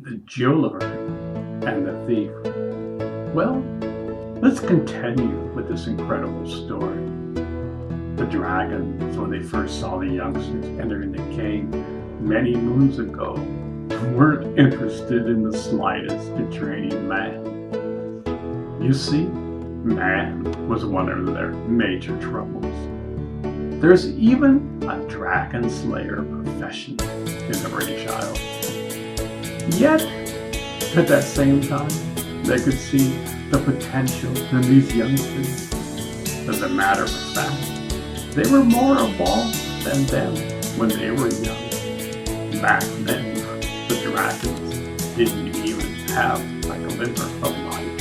the jeweler and the thief. Well, let's continue with this incredible story. The dragons, when they first saw the youngsters entering the cave many moons ago, weren't interested in the slightest in training man. You see, man was one of their major troubles. There's even a dragon slayer profession in the British Isles. Yet, at that same time, they could see the potential in these youngsters. As a matter of fact, they were more evolved than them when they were young. Back then, the dragons didn't even have a glimmer of light.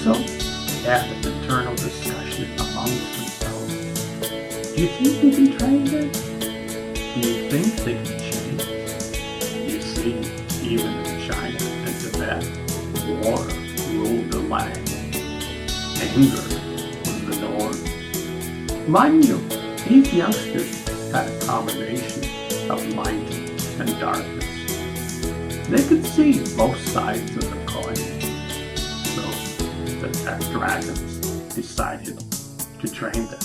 So, they had an internal discussion amongst themselves. Do you think they can train them? Do you think they can change? You see, even in China and Tibet, war ruled the land. Anger was the norm. Mind you, these youngsters had a combination of light and darkness. They could see both sides of the coin. So the dragons decided to train them.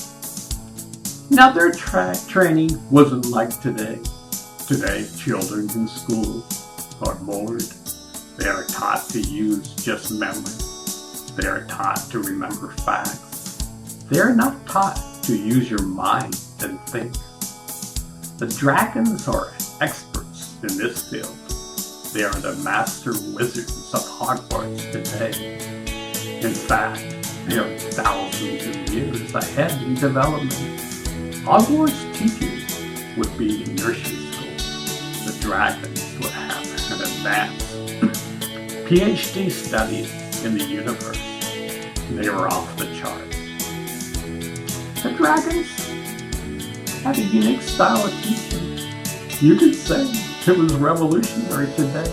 Now their training wasn't like today. Today, children in school are bored. They are taught to use just memory. They are taught to remember facts. They are not taught to use your mind and think. The dragons are experts in this field. They are the master wizards of Hogwarts today. In fact, they are thousands of years ahead in development. Hogwarts teachers would be in nursery school. The dragons would have an advanced PhD study in the universe. They were off the charts. The dragons had a unique style of teaching. You could say it was revolutionary today.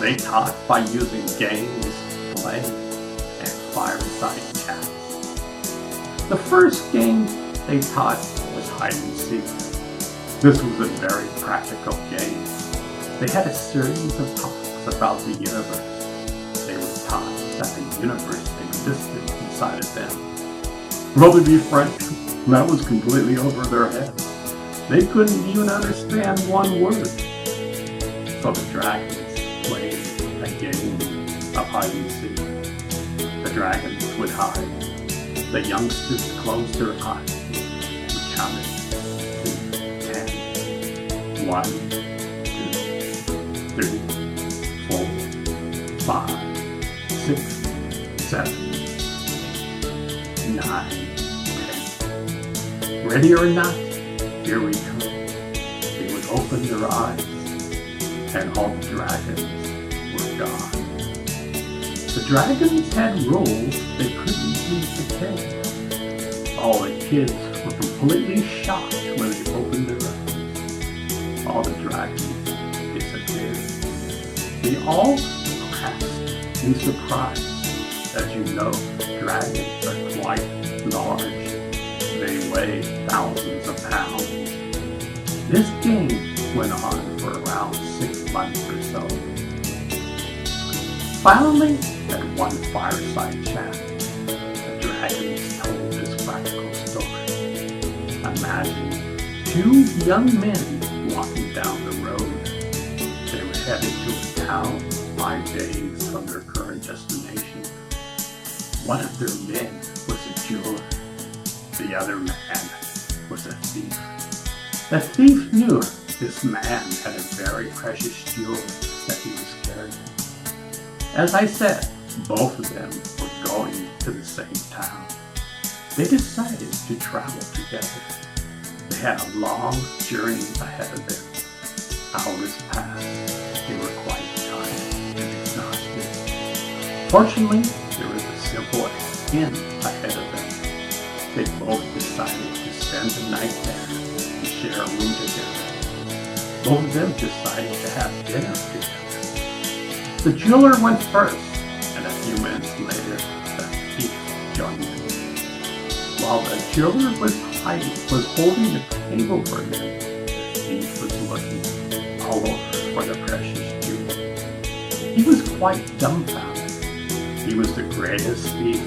They taught by using games, play, and fireside chats. The first game they taught was hide and seek. This was a very practical game. They had a series of talks about the universe. They were taught that the universe existed inside of them. Well, to be frank, that was completely over their heads. They couldn't even understand one word. So the dragons played a game of hide and seek. The dragons would hide. The youngsters closed their eyes and counted to 10. 1, 2, 3, 4, 5, 6, 7, 9, 10. Ready or not, here we come. They would open their eyes, and all the dragons were gone. The dragons had rules they couldn't leave the cave. All the kids were completely shocked when they opened their eyes. All the dragons disappeared. They all passed in surprise. As you know, dragons are quite large. They weigh thousands of pounds. This game went on for around 6 months or so. Finally, at one fireside chat, the dragons told this practical story. Imagine 2 young men walking down the road. They were headed to a town 5 days from their current destination. One of their men was a jeweler. The other man was a thief. The thief knew this man had a very precious jewel that he was carrying. As I said, both of them were going to the same town. They decided to travel together. They had a long journey ahead of them. Hours passed. They were quite tired and exhausted. Fortunately, there was a simple inn ahead of them. They both decided to spend the night there and share a room together. Both of them decided to have dinner together. The jeweler went first, and a few minutes later, the thief joined them. While the jeweler was holding the table for them, the thief was looking all over for the precious jewel. He was quite dumbfounded. He was the greatest thief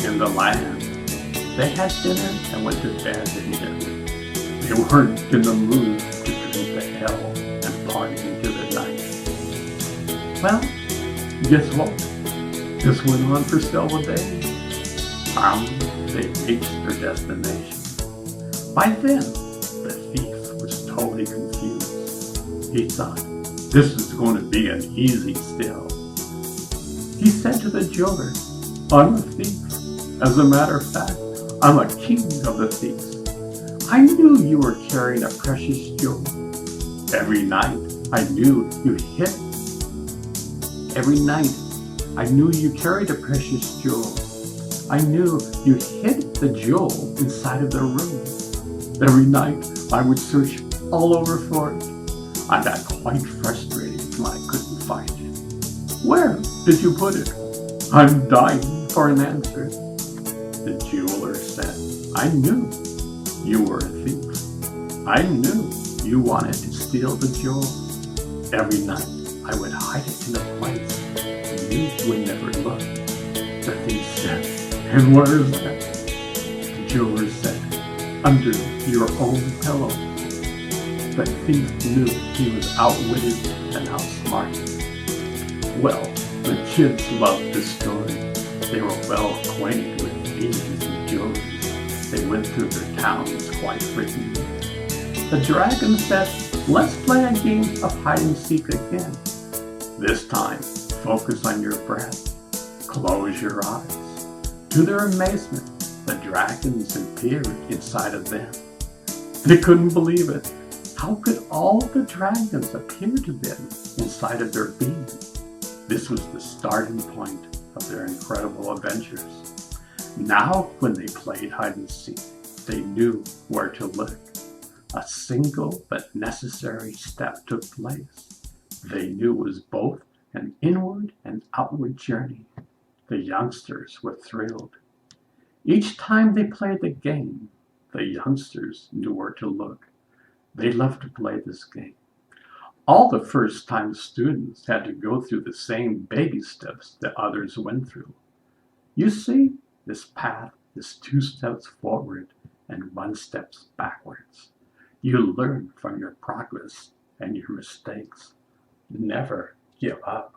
in the land. They had dinner and went to bed immediately. They weren't in the mood to drink the hell and party into the night. Well, guess what? This went on for several days. Finally, they reached their destination. By then, the thief was totally confused. He thought, this is going to be an easy steal. He said to the jeweler, I'm a thief. As a matter of fact, I'm a king of the thieves. I knew you were carrying a precious jewel. Every night, I knew you hid it. Every night, I knew you carried a precious jewel. I knew you hid the jewel inside of the room. Every night, I would search all over for it. I got quite frustrated when I couldn't find it. Where did you put it? I'm dying for an answer. The jeweler said, I knew you were a thief. I knew you wanted to steal the jewel. Every night, I would hide it in a place you would never look. The thief said, and where is that? The jeweler said, under your own pillow. The thief knew he was outwitted and outsmarted. Well, the kids loved this story. They were well acquainted with thieves and jewelers. They went through their towns quite frequently. The dragon said, let's play a game of hide and seek again. This time, focus on your breath. Close your eyes. To their amazement, the dragons appeared inside of them. They couldn't believe it. How could all the dragons appear to them inside of their being? This was the starting point of their incredible adventures. Now, when they played hide and seek, they knew where to look. A single but necessary step took place. They knew it was both an inward and outward journey. The youngsters were thrilled. Each time they played the game, the youngsters knew where to look. They loved to play this game. All the first-time students had to go through the same baby steps that others went through. You see, this path is 2 steps forward and 1 step backwards. You learn from your progress and your mistakes. Never give up.